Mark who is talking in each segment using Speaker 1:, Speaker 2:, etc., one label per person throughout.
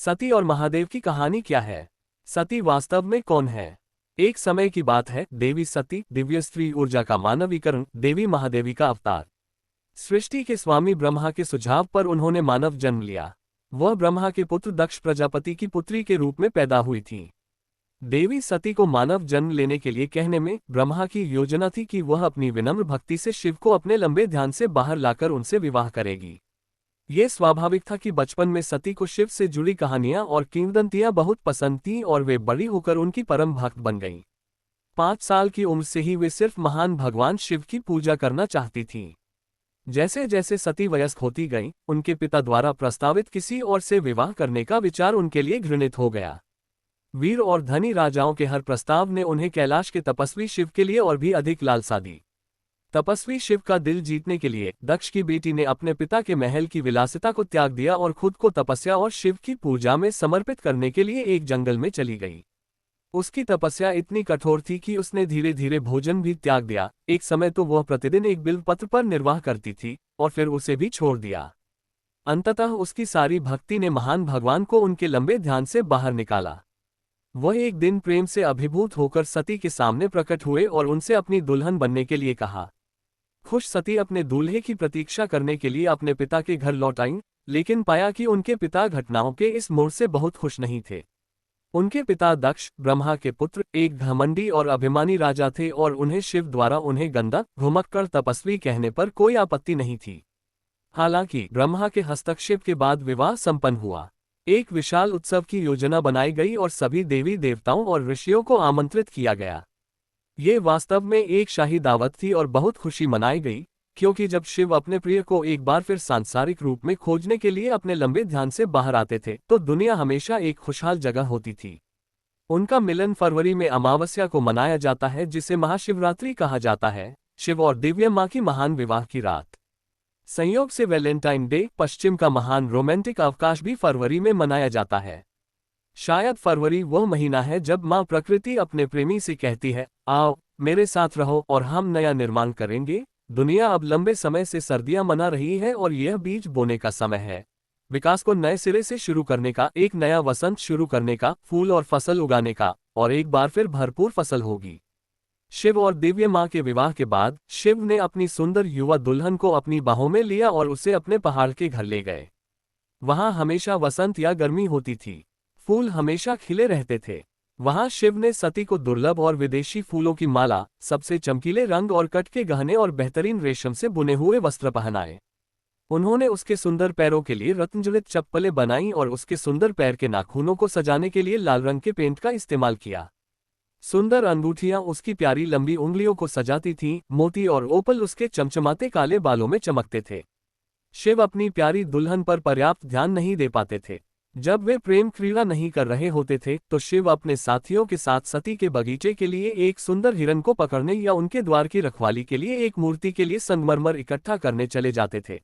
Speaker 1: सती और महादेव की कहानी क्या है? सती वास्तव में कौन है? एक समय की बात है, देवी सती, दिव्य स्त्री ऊर्जा का मानवीकरण, देवी महादेवी का अवतार। सृष्टि के स्वामी ब्रह्मा के सुझाव पर उन्होंने मानव जन्म लिया। वह ब्रह्मा के पुत्र दक्ष प्रजापति की पुत्री के रूप में पैदा हुई थी। देवी सती को मानव जन्म लेने के लिए कहने में ब्रह्मा की योजना थी कि वह अपनी विनम्र भक्ति से शिव को अपने लंबे ध्यान से बाहर लाकर उनसे विवाह करेगी। ये स्वाभाविक था कि बचपन में सती को शिव से जुड़ी कहानियां और किंवदंतियां बहुत पसंद थीं और वे बड़ी होकर उनकी परम भक्त बन गईं। 5 साल की उम्र से ही वे सिर्फ महान भगवान शिव की पूजा करना चाहती थीं। जैसे जैसे सती वयस्क होती गईं, उनके पिता द्वारा प्रस्तावित किसी और से विवाह करने का विचार उनके लिए घृणित हो गया। वीर और धनी राजाओं के हर प्रस्ताव ने उन्हें कैलाश के तपस्वी शिव के लिए और भी अधिक लालसा दी। तपस्वी शिव का दिल जीतने के लिए दक्ष की बेटी ने अपने पिता के महल की विलासिता को त्याग दिया और खुद को तपस्या और शिव की पूजा में समर्पित करने के लिए एक जंगल में चली गई। उसकी तपस्या इतनी कठोर थी कि उसने धीरे धीरे भोजन भी त्याग दिया। एक समय तो वह प्रतिदिन एक बिल्वपत्र पर निर्वाह करती थी और फिर उसे भी छोड़ दिया। अंततः उसकी सारी भक्ति ने महान भगवान को उनके लंबे ध्यान से बाहर निकाला। वह एक दिन प्रेम से अभिभूत होकर सती के सामने प्रकट हुए और उनसे अपनी दुल्हन बनने के लिए कहा। खुश सती अपने दूल्हे की प्रतीक्षा करने के लिए अपने पिता के घर लौट आईं, लेकिन पाया कि उनके पिता घटनाओं के इस मोड़ से बहुत खुश नहीं थे। उनके पिता दक्ष, ब्रह्मा के पुत्र, एक घमंडी और अभिमानी राजा थे और उन्हें शिव द्वारा उन्हें गंदा, घुमक्कड़ तपस्वी कहने पर कोई आपत्ति नहीं थी। हालांकि ब्रह्मा के हस्तक्षेप के बाद विवाह संपन्न हुआ। एक विशाल उत्सव की योजना बनाई गई और सभी देवी देवताओं और ऋषियों को आमंत्रित किया गया। ये वास्तव में एक शाही दावत थी और बहुत खुशी मनाई गई, क्योंकि जब शिव अपने प्रिय को एक बार फिर सांसारिक रूप में खोजने के लिए अपने लंबे ध्यान से बाहर आते थे तो दुनिया हमेशा एक खुशहाल जगह होती थी। उनका मिलन फरवरी में अमावस्या को मनाया जाता है, जिसे महाशिवरात्रि कहा जाता है, शिव और दिव्य माँ की महान विवाह की रात। संयोग से वैलेंटाइन डे, पश्चिम का महान रोमांटिक अवकाश भी फरवरी में मनाया जाता है। शायद फरवरी वह महीना है जब माँ प्रकृति अपने प्रेमी से कहती है, आओ मेरे साथ रहो और हम नया निर्माण करेंगे। दुनिया अब लंबे समय से सर्दियां मना रही है और यह बीज बोने का समय है, विकास को नए सिरे से शुरू करने का, एक नया वसंत शुरू करने का, फूल और फसल उगाने का, और एक बार फिर भरपूर फसल होगी। शिव और दिव्य माँ के विवाह के बाद शिव ने अपनी सुंदर युवा दुल्हन को अपनी बाहों में लिया और उसे अपने पहाड़ के घर ले गए। वहां हमेशा वसंत या गर्मी होती थी, फूल हमेशा खिले रहते थे। वहां शिव ने सती को दुर्लभ और विदेशी फूलों की माला, सबसे चमकीले रंग और कट के गहने और बेहतरीन रेशम से बुने हुए वस्त्र पहनाए। उन्होंने उसके सुंदर पैरों के लिए रत्नजड़ित चप्पलें बनाईं और उसके सुंदर पैर के नाखूनों को सजाने के लिए लाल रंग के पेंट का इस्तेमाल किया। सुंदर अंगूठियां उसकी प्यारी लंबी उंगलियों को सजाती थीं, मोती और ओपल उसके चमचमाते काले बालों में चमकते थे। शिव अपनी प्यारी दुल्हन पर पर्याप्त ध्यान नहीं दे पाते थे। जब वे प्रेम क्रीड़ा नहीं कर रहे होते थे तो शिव अपने साथियों के साथ सती के बगीचे के लिए एक सुंदर हिरन को पकड़ने या उनके द्वार की रखवाली के लिए एक मूर्ति के लिए संगमरमर इकट्ठा करने चले जाते थे।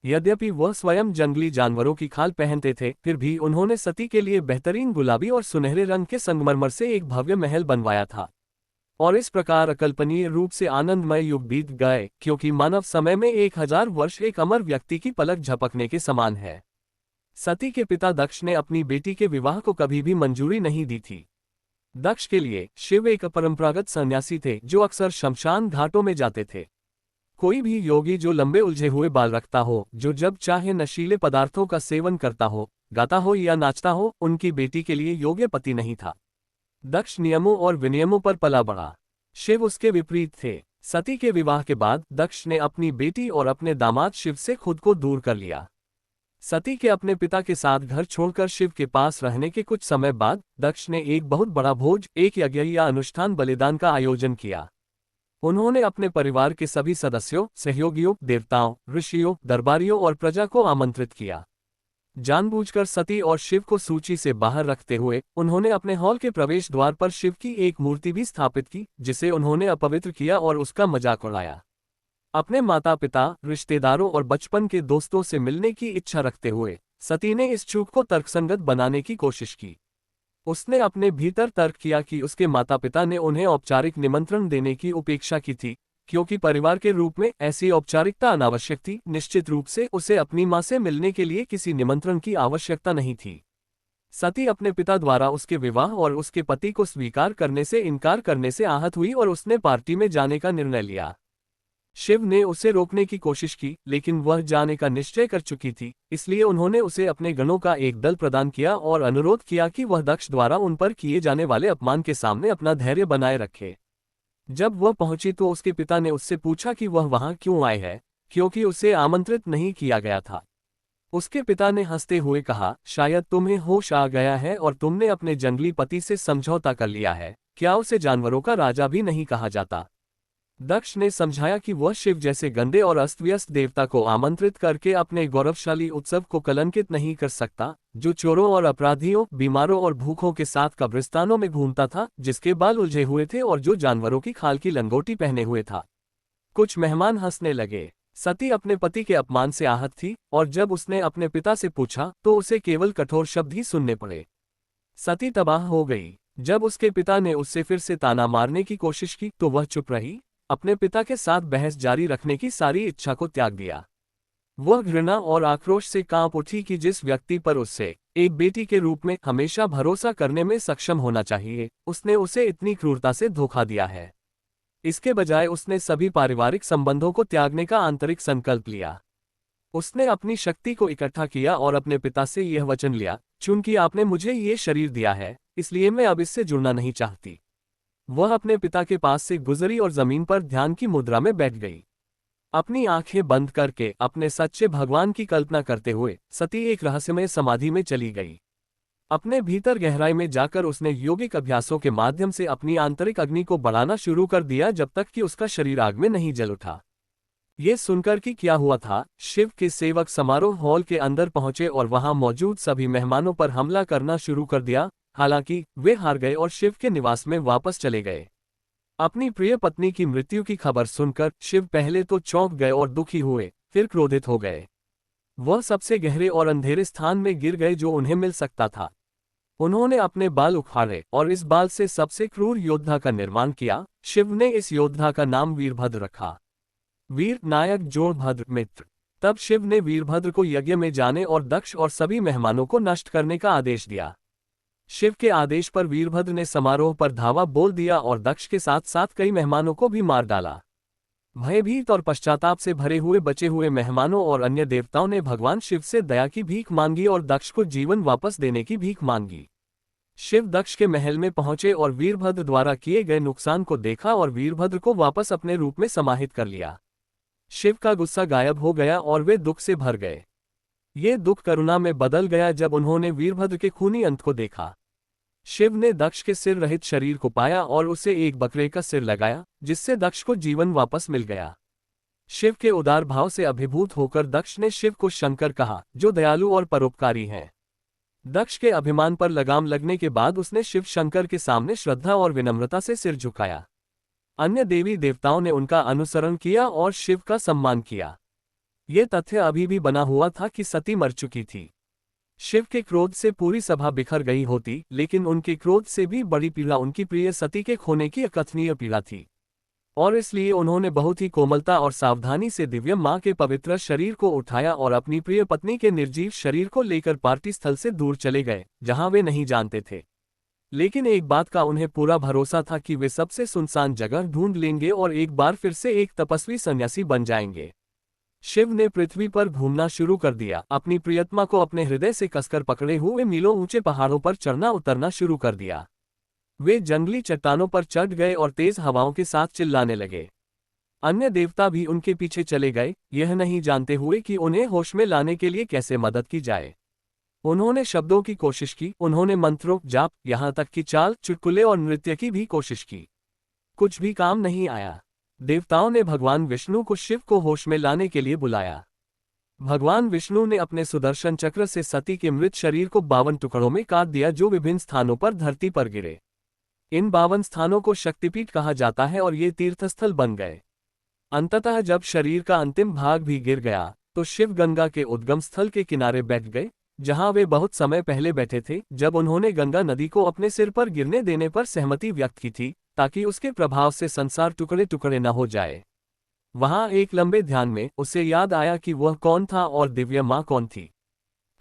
Speaker 1: यद्यपि वह स्वयं जंगली जानवरों की खाल पहनते थे, फिर भी उन्होंने सती के लिए बेहतरीन गुलाबी और सुनहरे रंग के संगमरमर से एक भव्य महल बनवाया था। और इस प्रकार अकल्पनीय रूप से आनंदमय युग बीत गए, क्योंकि मानव समय में 1000 वर्ष एक अमर व्यक्ति की पलक झपकने के समान है। सती के पिता दक्ष ने अपनी बेटी के विवाह को कभी भी मंजूरी नहीं दी थी। दक्ष के लिए शिव एक अपरंपरागत सन्यासी थे जो अक्सर शमशान घाटों में जाते थे। कोई भी योगी जो लंबे उलझे हुए बाल रखता हो, जो जब चाहे नशीले पदार्थों का सेवन करता हो, गाता हो या नाचता हो, उनकी बेटी के लिए योग्य पति नहीं था। दक्ष नियमों और विनियमों पर पला बढ़ा, शिव उसके विपरीत थे। सती के विवाह के बाद दक्ष ने अपनी बेटी और अपने दामाद शिव से खुद को दूर कर लिया। सती के अपने पिता के साथ घर छोड़कर शिव के पास रहने के कुछ समय बाद दक्ष ने एक बहुत बड़ा भोज, एक यज्ञ या अनुष्ठान बलिदान का आयोजन किया। उन्होंने अपने परिवार के सभी सदस्यों, सहयोगियों, देवताओं, ऋषियों, दरबारियों और प्रजा को आमंत्रित किया। जानबूझकर सती और शिव को सूची से बाहर रखते हुए उन्होंने अपने हॉल के प्रवेश द्वार पर शिव की एक मूर्ति भी स्थापित की, जिसे उन्होंने अपवित्र किया और उसका मजाक उड़ाया। अपने माता पिता, रिश्तेदारों और बचपन के दोस्तों से मिलने की इच्छा रखते हुए सती ने इस चूक को तर्कसंगत बनाने की कोशिश की। उसने अपने भीतर तर्क किया कि उसके माता पिता ने उन्हें औपचारिक निमंत्रण देने की उपेक्षा की थी, क्योंकि परिवार के रूप में ऐसी औपचारिकता अनावश्यक थी। निश्चित रूप से उसे अपनी मां से मिलने के लिए किसी निमंत्रण की आवश्यकता नहीं थी। सती अपने पिता द्वारा उसके विवाह और उसके पति को स्वीकार करने से इनकार करने से आहत हुई और उसने पार्टी में जाने का निर्णय लिया। शिव ने उसे रोकने की कोशिश की, लेकिन वह जाने का निश्चय कर चुकी थी, इसलिए उन्होंने उसे अपने गणों का एक दल प्रदान किया और अनुरोध किया कि वह दक्ष द्वारा उन पर किए जाने वाले अपमान के सामने अपना धैर्य बनाए रखे। जब वह पहुंची तो उसके पिता ने उससे पूछा कि वह वहां क्यों आए है, क्योंकि उसे आमंत्रित नहीं किया गया था। उसके पिता ने हंसते हुए कहा, शायद तुम्हें होश आ गया है और तुमने अपने जंगली पति से समझौता कर लिया है। क्या उसे जानवरों का राजा भी नहीं कहा जाता? दक्ष ने समझाया कि वह शिव जैसे गंदे और अस्त व्यस्त देवता को आमंत्रित करके अपने गौरवशाली उत्सव को कलंकित नहीं कर सकता, जो चोरों और अपराधियों, बीमारों और भूखों के साथ कब्रिस्तानों में घूमता था, जिसके बाल उलझे हुए थे और जो जानवरों की खाल की लंगोटी पहने हुए था। कुछ मेहमान हंसने लगे। सती अपने पति के अपमान से आहत थी, और जब उसने अपने पिता से पूछा तो उसे केवल कठोर शब्द ही सुनने पड़े। सती तबाह हो गई। जब उसके पिता ने उससे फिर से ताना मारने की कोशिश की तो वह चुप रही, अपने पिता के साथ बहस जारी रखने की सारी इच्छा को त्याग दिया। वह घृणा और आक्रोश से कांप उठी कि जिस व्यक्ति पर उससे एक बेटी के रूप में हमेशा भरोसा करने में सक्षम होना चाहिए, उसने उसे इतनी क्रूरता से धोखा दिया है। इसके बजाय उसने सभी पारिवारिक संबंधों को त्यागने का आंतरिक संकल्प लिया। उसने अपनी शक्ति को इकट्ठा किया और अपने पिता से यह वचन लिया, चूंकि आपने मुझे ये शरीर दिया है, इसलिए मैं अब इससे जुड़ना नहीं चाहती। वह अपने पिता के पास से गुजरी और जमीन पर ध्यान की मुद्रा में बैठ गई। अपनी आंखें बंद करके अपने सच्चे भगवान की कल्पना करते हुए सती एक रहस्यमय समाधि में चली गई। अपने भीतर गहराई में जाकर उसने योगिक अभ्यासों के माध्यम से अपनी आंतरिक अग्नि को बढ़ाना शुरू कर दिया जब तक कि उसका शरीर आग में नहीं जल उठा। ये सुनकर कि क्या हुआ था, शिव के सेवक समारोह हॉल के अंदर पहुंचे और वहां मौजूद सभी मेहमानों पर हमला करना शुरू कर दिया। हालांकि वे हार गए और शिव के निवास में वापस चले गए। अपनी प्रिय पत्नी की मृत्यु की खबर सुनकर शिव पहले तो चौंक गए और दुखी हुए, फिर क्रोधित हो गए। वह सबसे गहरे और अंधेरे स्थान में गिर गए जो उन्हें मिल सकता था। उन्होंने अपने बाल उखाड़े और इस बाल से सबसे क्रूर योद्धा का निर्माण किया। शिव ने इस योद्धा का नाम वीरभद्र रखा। वीर नायक जोड़भद्र मित्र। तब शिव ने वीरभद्र को यज्ञ में जाने और दक्ष और सभी मेहमानों को नष्ट करने का आदेश दिया। शिव के आदेश पर वीरभद्र ने समारोह पर धावा बोल दिया और दक्ष के साथ साथ कई मेहमानों को भी मार डाला। भयभीत और पश्चाताप से भरे हुए बचे हुए मेहमानों और अन्य देवताओं ने भगवान शिव से दया की भीख मांगी और दक्ष को जीवन वापस देने की भीख मांगी। शिव दक्ष के महल में पहुंचे और वीरभद्र द्वारा किए गए नुकसान को देखा और वीरभद्र को वापस अपने रूप में समाहित कर लिया। शिव का गुस्सा गायब हो गया और वे दुख से भर गए। ये दुख करुणा में बदल गया जब उन्होंने वीरभद्र के खूनी अंत को देखा। शिव ने दक्ष के सिर रहित शरीर को पाया और उसे एक बकरे का सिर लगाया, जिससे दक्ष को जीवन वापस मिल गया। शिव के उदार भाव से अभिभूत होकर दक्ष ने शिव को शंकर कहा, जो दयालु और परोपकारी हैं। दक्ष के अभिमान पर लगाम लगने के बाद उसने शिव शंकर के सामने श्रद्धा और विनम्रता से सिर झुकाया। अन्य देवी देवताओं ने उनका अनुसरण किया और शिव का सम्मान किया। ये तथ्य अभी भी बना हुआ था कि सती मर चुकी थी। शिव के क्रोध से पूरी सभा बिखर गई होती, लेकिन उनके क्रोध से भी बड़ी पीड़ा उनकी प्रिय सती के खोने की अकथनीय पीड़ा थी, और इसलिए उन्होंने बहुत ही कोमलता और सावधानी से दिव्य मां के पवित्र शरीर को उठाया और अपनी प्रिय पत्नी के निर्जीव शरीर को लेकर पार्टी स्थल से दूर चले गए, जहां वे नहीं जानते थे। लेकिन एक बात का उन्हें पूरा भरोसा था कि वे सबसे सुनसान जगह ढूंढ लेंगे और एक बार फिर से एक तपस्वी सन्यासी बन जाएंगे। शिव ने पृथ्वी पर घूमना शुरू कर दिया, अपनी प्रियतमा को अपने हृदय से कसकर पकड़े हुए मीलों ऊंचे पहाड़ों पर चढ़ना उतरना शुरू कर दिया। वे जंगली चट्टानों पर चढ़ गए और तेज हवाओं के साथ चिल्लाने लगे। अन्य देवता भी उनके पीछे चले गए, यह नहीं जानते हुए कि उन्हें होश में लाने के लिए कैसे मदद की जाए। उन्होंने शब्दों की कोशिश की, उन्होंने मंत्रों, जाप, यहाँ तक कि चाल, चुटकुले और नृत्य की भी कोशिश की। कुछ भी काम नहीं आया। देवताओं ने भगवान विष्णु को शिव को होश में लाने के लिए बुलाया। भगवान विष्णु ने अपने सुदर्शन चक्र से सती के मृत शरीर को 52 टुकड़ों में काट दिया, जो विभिन्न स्थानों पर धरती पर गिरे। इन 52 स्थानों को शक्तिपीठ कहा जाता है और ये तीर्थस्थल बन गए। अंततः जब शरीर का अंतिम भाग भी गिर गया तो शिव गंगा के उद्गम स्थल के किनारे बैठ गए, जहां वे बहुत समय पहले बैठे थे, जब उन्होंने गंगा नदी को अपने सिर पर गिरने देने पर सहमति व्यक्त की थी, ताकि उसके प्रभाव से संसार टुकड़े टुकड़े न हो जाए। वहां एक लंबे ध्यान में उसे याद आया कि वह कौन था और दिव्य मां कौन थी।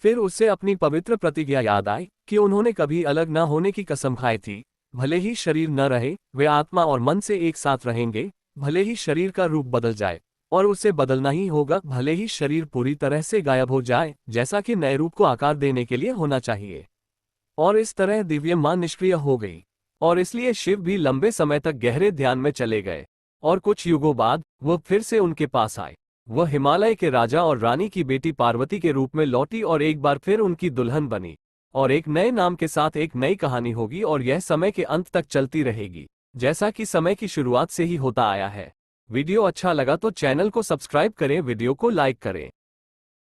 Speaker 1: फिर उसे अपनी पवित्र प्रतिज्ञा याद आई, कि उन्होंने कभी अलग न होने की कसम खाई थी। भले ही शरीर न रहे, वे आत्मा और मन से एक साथ रहेंगे। भले ही शरीर का रूप बदल जाए, और उसे बदलना ही होगा। भले ही शरीर पूरी तरह से गायब हो जाए, जैसा कि नए रूप को आकार देने के लिए होना चाहिए। और इस तरह दिव्य मां निष्क्रिय हो गई, और इसलिए शिव भी लंबे समय तक गहरे ध्यान में चले गए। और कुछ युगों बाद वह फिर से उनके पास आए। वह हिमालय के राजा और रानी की बेटी पार्वती के रूप में लौटी और एक बार फिर उनकी दुल्हन बनी। और एक नए नाम के साथ एक नई कहानी होगी, और यह समय के अंत तक चलती रहेगी, जैसा कि समय की शुरुआत से ही होता आया है। वीडियो अच्छा लगा तो चैनल को सब्सक्राइब करें, वीडियो को लाइक करें।